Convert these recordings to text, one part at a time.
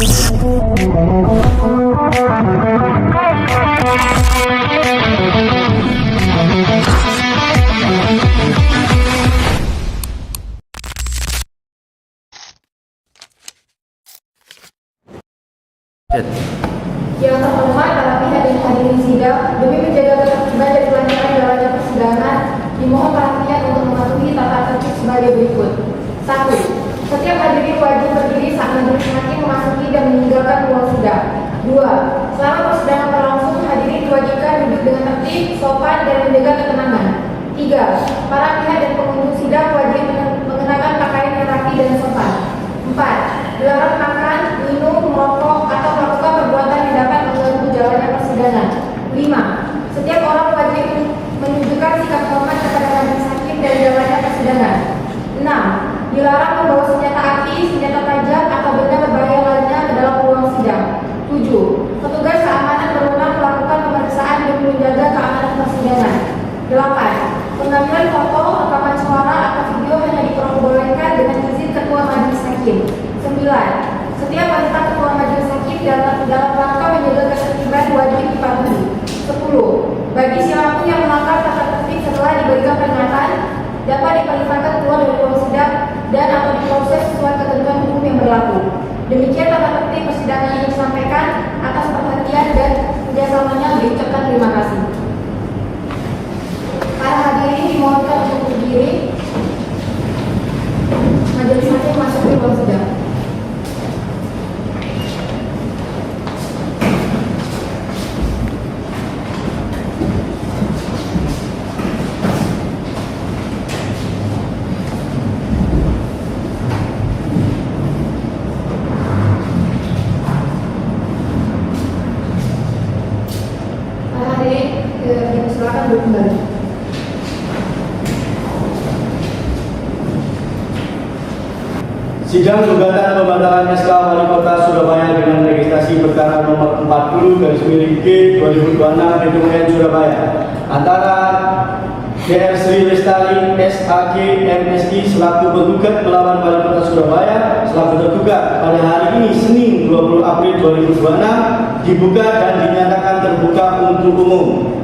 Yang terhormat para pihak dan hadirin sidang, demi menjaga ketertiban dan kelancaran jalannya persidangan, dimohon perhatian untuk mematuhi tata tertib sebagai berikut. 1. Setiap hadirin wajib berdiri saat majelis hakim memasuki dan meninggalkan ruang sidang. 2. Selama persidangan berlangsung, hadirin diwajibkan duduk dengan tertib, sopan, dan menjaga ketenangan. 3. Para pihak dan pengunjung sidang wajib mengenakan pakaian yang rapi dan sopan. 4. Dilarang makan, minum, merokok, atau melakukan perbuatan yang dapat mengganggu jalannya persidangan. 5. Setiap orang wajib menunjukkan sikap hormat kepada majelis hakim dan jalannya persidangan. 6. Dilarang membawa senjata api, senjata tajam, atau benda berbahaya lainnya ke dalam ruang sidang. 7. Petugas keamanan berwenang melakukan pemeriksaan demi menjaga keamanan persidangan. 8. Pengambilan foto, rekaman suara, atau video hanya diperbolehkan dengan izin ketua majelis hakim. 9. Setiap perintah ketua majelis hakim dalam rangka menjaga ketertiban wajib dipatuhi. 10. Bagi siapapun yang melanggar tata tertib setelah diberikan peringatan, dapat diperintahkan keluar dari ruang sidang dan atau diproses sesuai ketentuan hukum yang berlaku. Demikian tata tertib persidangan yang disampaikan. Atas perhatian dan kerjasamanya diucapkan terima kasih. Para hadirin dimohonkan untuk berdiri. Majelis hakim masuk ke ruang sidang. Silakan duduk kembali. Sidang gugatan pembatalan SK Wali Kota Surabaya dengan registrasi perkara nomor 40/G/2026 Surabaya antara DR Sri Lestari SAG MSI selaku penggugat melawan Wali Kota Surabaya selaku tergugat pada hari ini Senin 20 April 2026 dibuka dan dinyatakan terbuka untuk umum.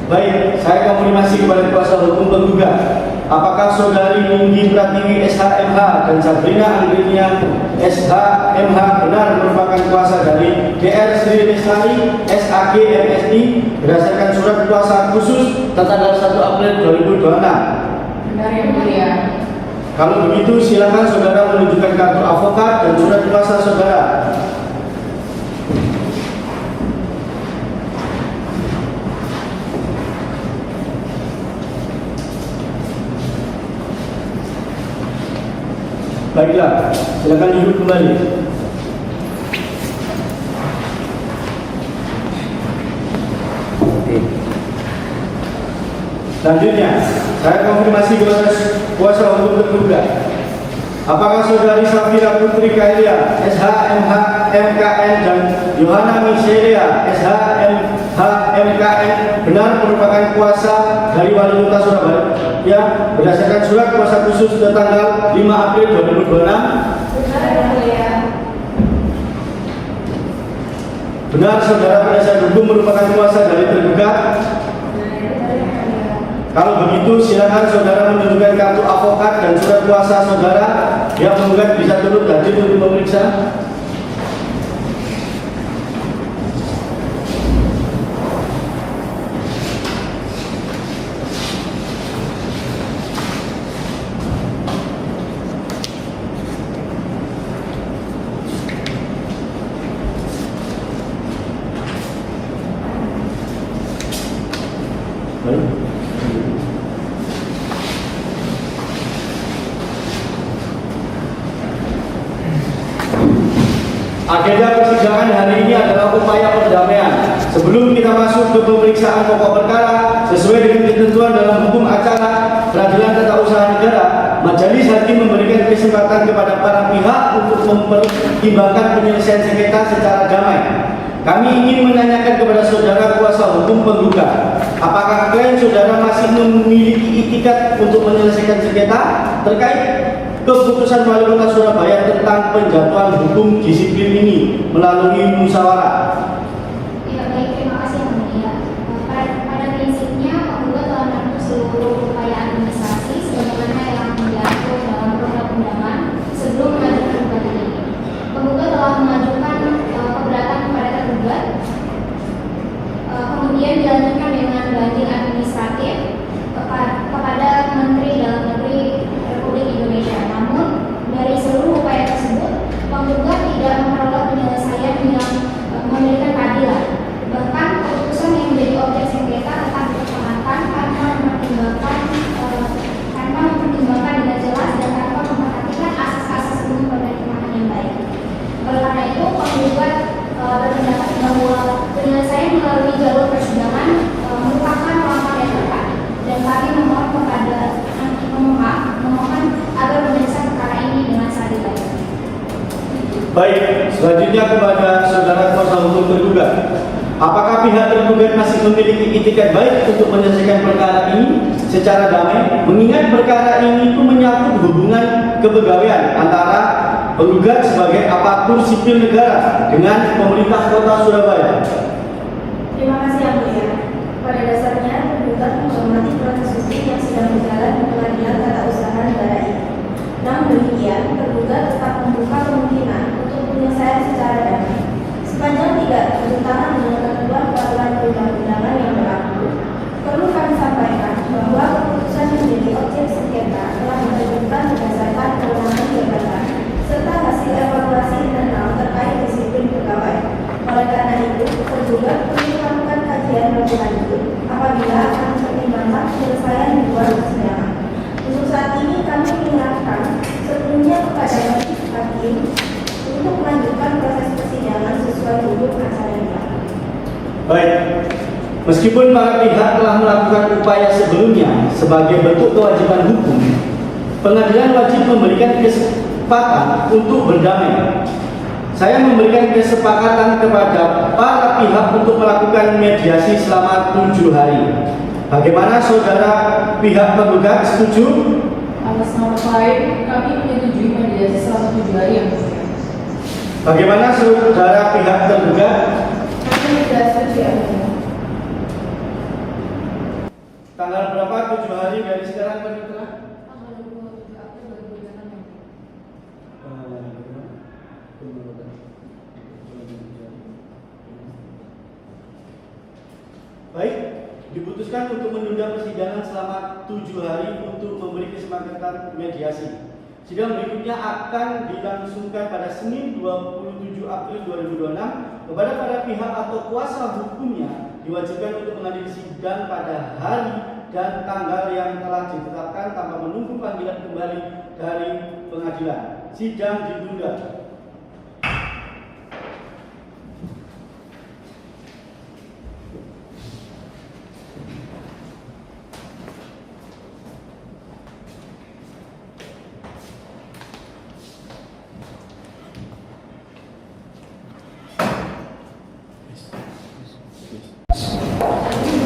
Baik, saya konfirmasi kepada kuasa hukum penggugat. Apakah saudari Ninggi Pratiwi SHMH dan Sabrina Anggrinia SHMH benar merupakan kuasa dari DR Sri Lestari SAG MSI berdasarkan surat kuasa khusus tanggal 1 April 2026? Benar yang mulia. Kalau begitu silakan saudara menunjukkan kartu avokat dan surat kuasa saudara. Baiklah, silakan duduk kembali. Selanjutnya, saya konfirmasi kepada kuasa hukum tergugat. Apakah saudari Safira Putri Kailia SHMH MKN dan Yohana Michelia SHMH MKN benar merupakan kuasa dari Wali Kota Surabaya yang berdasarkan surat kuasa khusus tanggal 5 April 2026? Benar yang mulia. Benar saudara penasihat hukum merupakan kuasa dari tergugat? Kalau begitu silakan saudara menunjukkan kartu avokat dan surat kuasa saudara yang penggugat bisa turut hadir untuk memeriksa. Agenda persidangan hari ini adalah upaya perdamaian. Sebelum kita masuk ke pemeriksaan pokok perkara sesuai dengan ketentuan dalam hukum acara peradilan tata usaha negara, majelis hakim memberikan kesempatan kepada para pihak untuk mempertimbangkan penyelesaian sengketa secara damai. Kami ingin menanyakan kepada saudara kuasa hukum penggugat, apakah klien saudara masih memiliki itikat untuk menyelesaikan sengketa terkait keputusan keputusan Wali Kota Surabaya tentang penjatuhan hukum disiplin ini melalui musyawarah. Ya, baik, terima kasih Yang Mulia. Pada prinsipnya, penggugat telah menempuh seluruh upaya administrasi sebagaimana yang diatur dalam perundang-undangan sebelum mengajukan gugatan ini. Penggugat telah mengajukan keberatan kepada tergugat, kemudian dilanjutkan dengan banding administratif kepada Menteri Dalam Negeri Republik Indonesia. Namun, dari seluruh upaya tersebut, penggugat tidak memperoleh penyelesaian yang memberikan keadilan. Bahkan keputusan yang menjadi objek sengketa tetap dipertahankan tanpa mempertimbangkan dengan jelas dan tanpa memperhatikan asas-asas umum pemerintahan yang baik. Oleh karena itu, penggugat berpendapat bahwa penyelesaian melalui jalur persidangan merupakan langkah yang tepat, dan kami memohon agar menyelesaikan perkara ini dengan seadil-adilnya. Baik, selanjutnya kepada saudara kuasa hukum tergugat. Apakah pihak tergugat masih memiliki itikat baik untuk menyelesaikan perkara ini secara damai, mengingat perkara ini itu menyangkut hubungan kepegawaian antara penggugat sebagai aparatur sipil negara dengan pemerintah Kota Surabaya? Terima kasih Yang Mulia. Pada dasarnya, tergugat menghormati proses hukum yang sedang berjalan di Pengadilan Tata Usaha Negara ini. Namun demikian, tergugat tetap membuka kemungkinan untuk penyelesaian secara damai. Sepanjang tidak bertentangan dengan ketentuan peraturan perundang-undangan yang berlaku, perlu kami sampaikan bahwa keputusan yang menjadi objek sengketa telah ditentukan berdasarkan kewenangan jabatan serta hasil evaluasi internal terkait disiplin pegawai. Oleh karena itu, tergugat perlu melakukan kajian lebih lanjut apabila akan mempertimbangkan penyelesaian di luar persidangan. Untuk saat ini kami menyerahkan sepenuhnya kepada majelis hakim untuk melanjutkan proses persidangan sesuai hukum acara yang berlaku. Baik, meskipun para pihak telah melakukan upaya sebelumnya sebagai bentuk kewajiban hukum, pengadilan wajib memberikan kesempatan untuk berdamai. Saya memberikan kesepakatan kepada para pihak untuk melakukan mediasi selama 7 hari. Bagaimana saudara pihak penggugat, setuju? Atas nama klien, kami menyetujui mediasi selama 7 hari Yang Mulia. Bagaimana saudara pihak tergugat? Kami tidak setuju Yang Mulia. Tanggal berapa 7 hari dari sekarang Panitera? Tanggal 27 April 2026. Baik, diputuskan untuk menunda persidangan selama 7 hari untuk memberi kesepakatan mediasi. Sidang berikutnya akan dilangsungkan pada Senin 27 April 2026. Kepada para pihak atau kuasa hukumnya diwajibkan untuk menghadiri sidang pada hari dan tanggal yang telah ditetapkan tanpa menunggu panggilan kembali dari pengadilan. Sidang ditunda.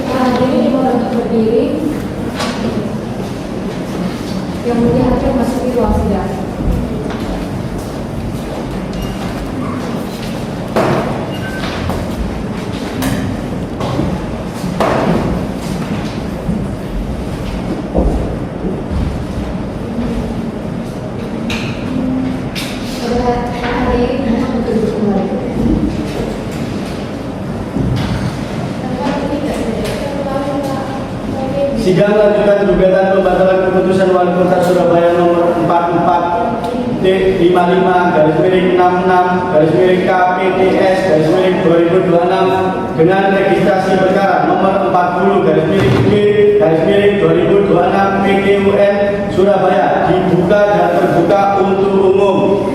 Hadirin dimohon untuk berdiri. Yang Mulia hakim masuki ruang sidang. Hadirin dimohon untuk duduk kembali. Sidang lanjutan gugatan pembatalan keputusan Wali Kota Surabaya nomor 44/66/KPTS/2026 dengan registrasi perkara nomor 40/B/2026 PT-UN Surabaya dibuka dan terbuka untuk umum.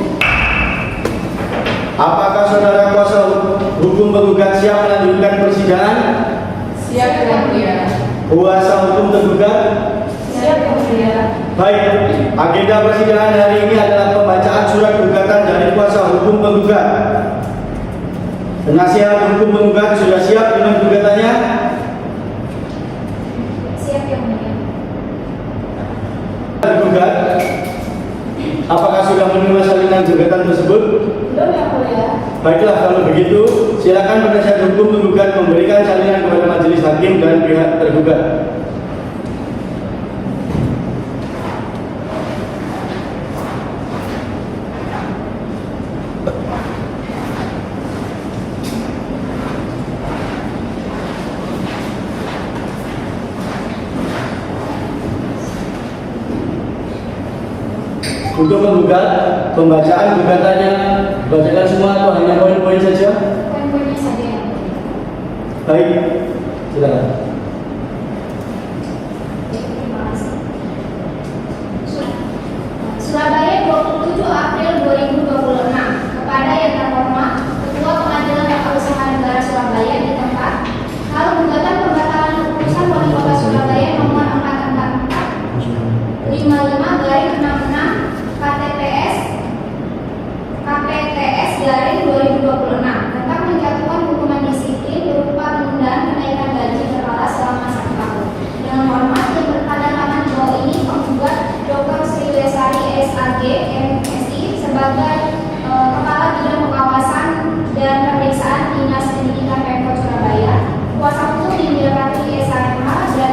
Apakah saudara kuasa hukum penggugat siap melanjutkan persidangan? Siap Yang Mulia. Kuasa hukum tergugat? Siap Yang Mulia. Baik, agenda persidangan hari ini adalah pembacaan surat gugatan dari kuasa hukum penggugat. Penasihat hukum penggugat sudah siap dengan gugatannya? Siap Yang Mulia. Tergugat, Apakah sudah menerima salinan gugatan tersebut? Belum yang mulia. Baiklah, kalau begitu, silakan penasihat hukum penggugat memberikan salinan kepada majelis hakim dan pihak tergugat. Untuk menggugat, pembacaan gugatannya bacakan semua atau hanya poin-poin saja? Poin-poinnya saja yang mulia. Baik, silakan. Terima kasih. Surabaya 27 April 2026. Kepada yang terhormat Ketua Pengadilan Tata Usaha Negara Surabaya di tempat, hal gugatan pembatalan keputusan Wali Kota Surabaya nomor 444/55/66 KPTS/2026 tentang menjatuhkan hukuman disiplin berupa penundaan kenaikan gaji berkala selama 1 tahun. Dengan hormat yang bertanda tangan bahwa ini penggugat Dr. Sri Lestari SAG MSI sebagai Kepala Bidang Pengawasan dan Pemeriksaan Dinas Pendidikan Pemkot Surabaya, kuasa hukum Indira Pratwi SHMH dan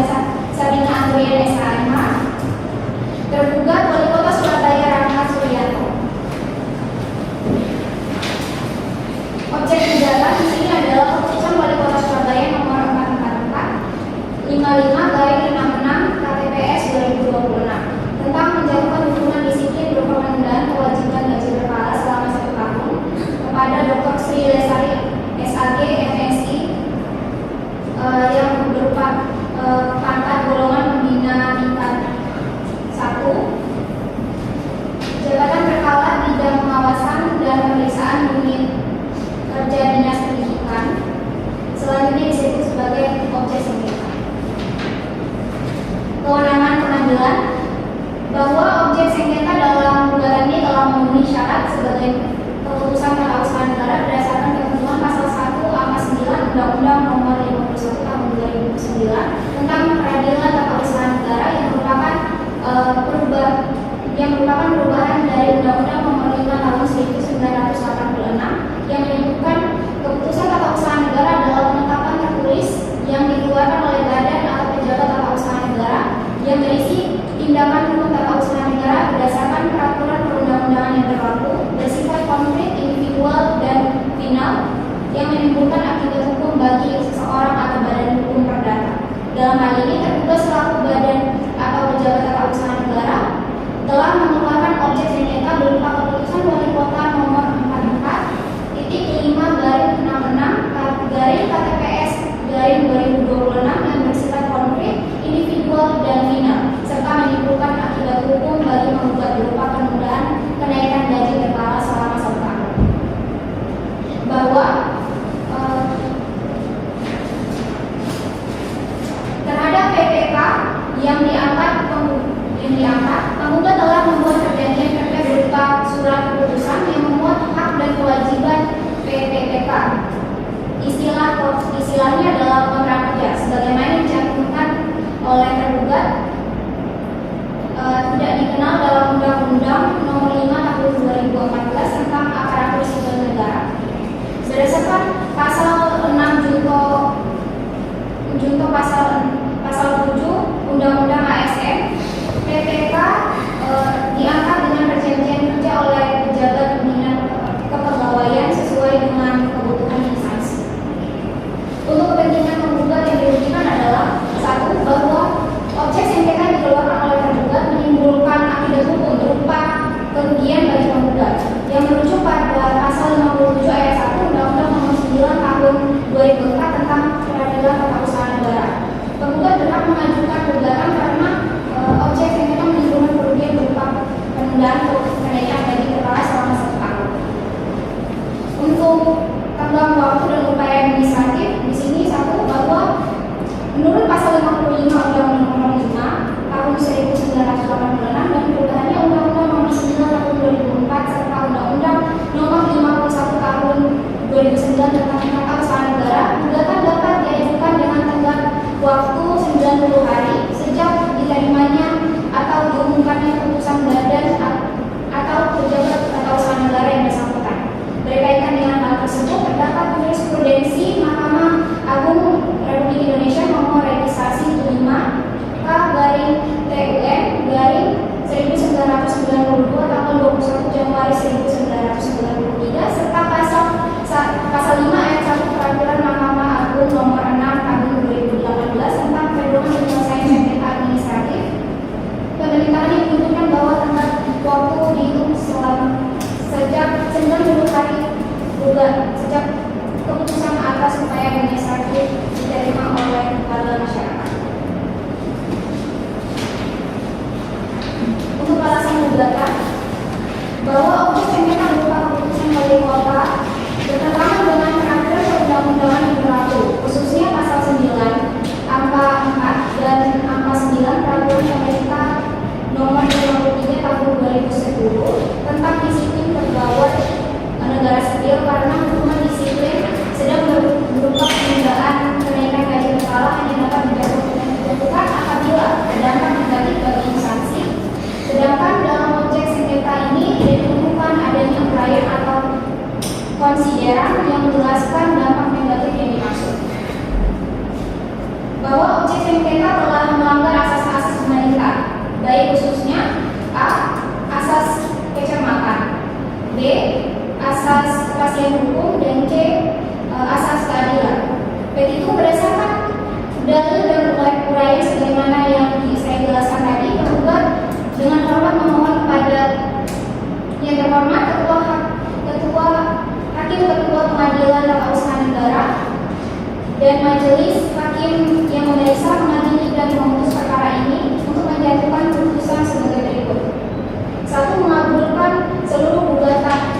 Sabina Andrian SHMH, tergugat Wali Kota Surabaya Rahmat Suryanto. Objek gugatan di sini adalah keputusan Wali Kota Surabaya nomor 444/55/66 KPPS 2026 tentang menjatuhkan hukuman disiplin berupa penundaan kewajiban gaji berkala selama 1 tahun kepada Dr. Sri Lestari SAG MSI yang berupa pangkat golongan pembina tingkat 1, jabatan berkala bidang pengawasan dan pemeriksaan unit kerja dinas pendidikan, selanjutnya disebut sebagai objek sengketa. Kewenangan pengadilan bahwa objek sengketa dalam gugatan ini telah memenuhi syarat sebagai keputusan tata usaha negara berdasarkan ketentuan pasal 1 angka 9 Undang-Undang Nomor 51 Tahun 2009 tentang peradilan tata usaha negara yang merupakan perubahan dari Undang-Undang Nomor 5 Tahun 1986 yang menyebutkan keputusan tata usaha negara adalah penetapan tertulis yang dikeluarkan oleh badan atau pejabat tata usaha negara yang berisi tindakan hukum tata usaha negara berdasarkan peraturan perundang-undangan yang berlaku, bersifat konkret, individual, dan final yang menimbulkan akibat hukum bagi seseorang atau badan hukum perdata. Dalam hal ini tergugat selaku badan atau pejabat tata usaha negara telah mengeluarkan objek sengketa berupa keputusan Wali Kota nomor 44/66/KPPS/2026 yang bersifat konkret, individual, dan final serta menimbulkan akibat hukum bagi penggugat berupa penundaan kenaikan gaji berkala selama 1 tahun. Bahwa terhadap PPK yang diangkat penggugat telah membuat perjanjian kerja berupa surat keputusan yang memuat hak dan kewajiban PPK. Istilahnya adalah kontrak kerja sebagaimana dicantumkan oleh tergugat tidak dikenal dalam Undang-Undang Nomor 5 Tahun 2014 tentang aparatur sipil negara. Berdasarkan pasal 6 junto pasal 7 Undang-Undang ASN, PPK diangkat dengan perjanjian kerja oleh pejabat pembina kepegawaian sesuai dengan kebutuhan instansi. Untuk kepentingan penggugat yang dirugikan adalah 1. Bahwa objek sengketa dikeluarkan oleh tergugat menimbulkan akibat hukum sejak keputusan atas upaya administratif diterima oleh warga masyarakat. Untuk alasan gugatan, bahwa objek sengketa berupa keputusan wali kota bertentangan dengan peraturan perundang-undangan yang berlaku, khususnya pasal 9, angka 4 dan angka 9 peraturan pemerintah nomor 53 tahun 2010 tentang disiplin pegawai negara sipil, karena hukuman disiplin sedang berupa penundaan kenaikan gaji kepala hanya dapat dijatuhkan apabila berdampak negatif bagi instansi. Sedangkan dalam objek sengketa ini ditemukan adanya uraian atau konsideran yang menjelaskan dampak negatif yang dimaksud. Bahwa objek sengketa telah melanggar asas-asas pemerintah, baik khususnya A. Asas kecermatan, B. Asas kepastian hukum, dan C. Asas keadilan. Petitum berdasarkan dalil dan uraian sebagaimana yang saya jelaskan tadi, tergugat dengan hormat memohon kepada yang terhormat Ketua Pengadilan Tata Usaha Negara dan Majelis Hakim yang memeriksa, mengadili dan memutus perkara ini untuk menjatuhkan putusan sebagai berikut: 1. Mengabulkan seluruh gugatan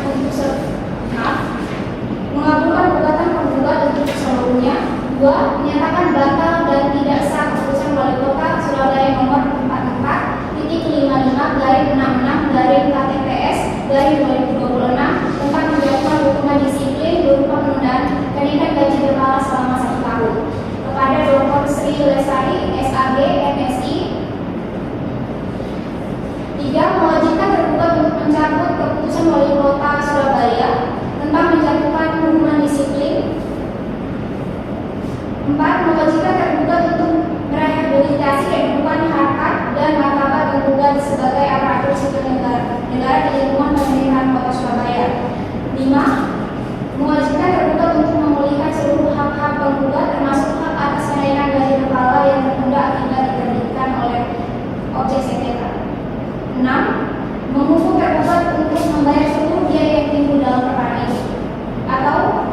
mengabulkan gugatan penggugat untuk seluruhnya. 2. Menyatakan batal dan tidak sah keputusan Wali Kota Surabaya nomor 44.55/66/KTPS/2026 tentang menjatuhkan hukuman disiplin berupa penundaan kenaikan gaji kepala selama 1 tahun kepada Dr. Sri Lestari SAG MSI. 3. Mewajibkan tergugat untuk mencabut keputusan Wali Kota Surabaya tentang menjatuhkan hukuman disiplin. 4. Mewajibkan tergugat untuk merehabilitasi kehidupan harkat dan martabat tergugat sebagai aparatur sipil negara di lingkungan pemerintahan Kota Surabaya. 5. Mewajibkan tergugat untuk memulihkan seluruh hak-hak penggugat, termasuk hak atas kenaikan gaji kepala yang tertunda akibat diterbitkan oleh objek sengketa. 6. Menghukum tergugat untuk membayar seluruh biaya yang timbul dalam perkara ini, atau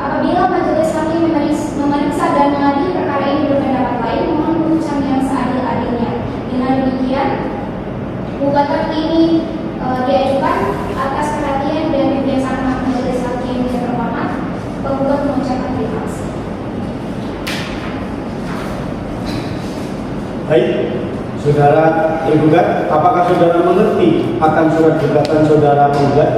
apabila majelis hakim memeriksa dan mengadili perkara ini berpendapat lain, mohon putusan yang seadil-adilnya. Dengan demikian, gugatan ini diajukan atas perhatian dan kebijaksanaan majelis hakim yang terhormat. Penggugat mengucapkan terima kasih. Baik, saudara tergugat, apakah saudara mengerti akan surat gugatan saudara penggugat?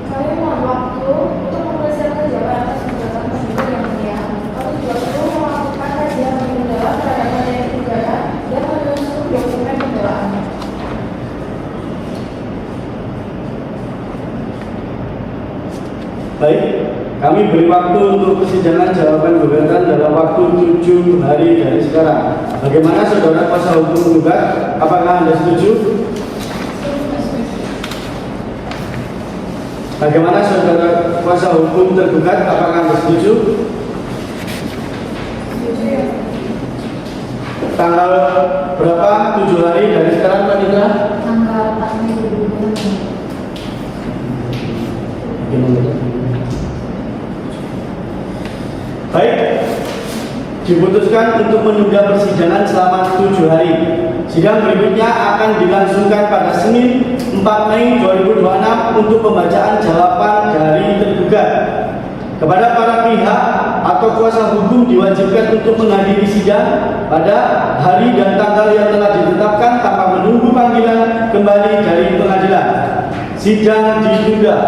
Saya mohon waktu untuk mempersiapkan jawaban atas gugatan tersebut yang mulia. Kami juga perlu melakukan kajian lebih mendalam terhadap materi gugatan dan menyusun dokumen pembelaan. Baik, kami beri waktu untuk persidangan jawaban gugatan dalam waktu 7 hari dari sekarang. Bagaimana saudara kuasa hukum penggugat? Apakah Anda setuju? Bagaimana saudara kuasa hukum tergugat? Apakah Anda setuju? Tanggal berapa? 7 hari dari sekarang, Pak Nitra? Tanggal 4 Mei 2020. Baik, diputuskan untuk menunda persidangan selama 7 hari. Sidang berikutnya akan dilangsungkan pada Senin 4 Mei 2026 untuk pembacaan jawaban dari tergugat. Kepada para pihak atau kuasa hukum diwajibkan untuk menghadiri sidang pada hari dan tanggal yang telah ditetapkan tanpa menunggu panggilan kembali dari pengadilan. Sidang ditunda.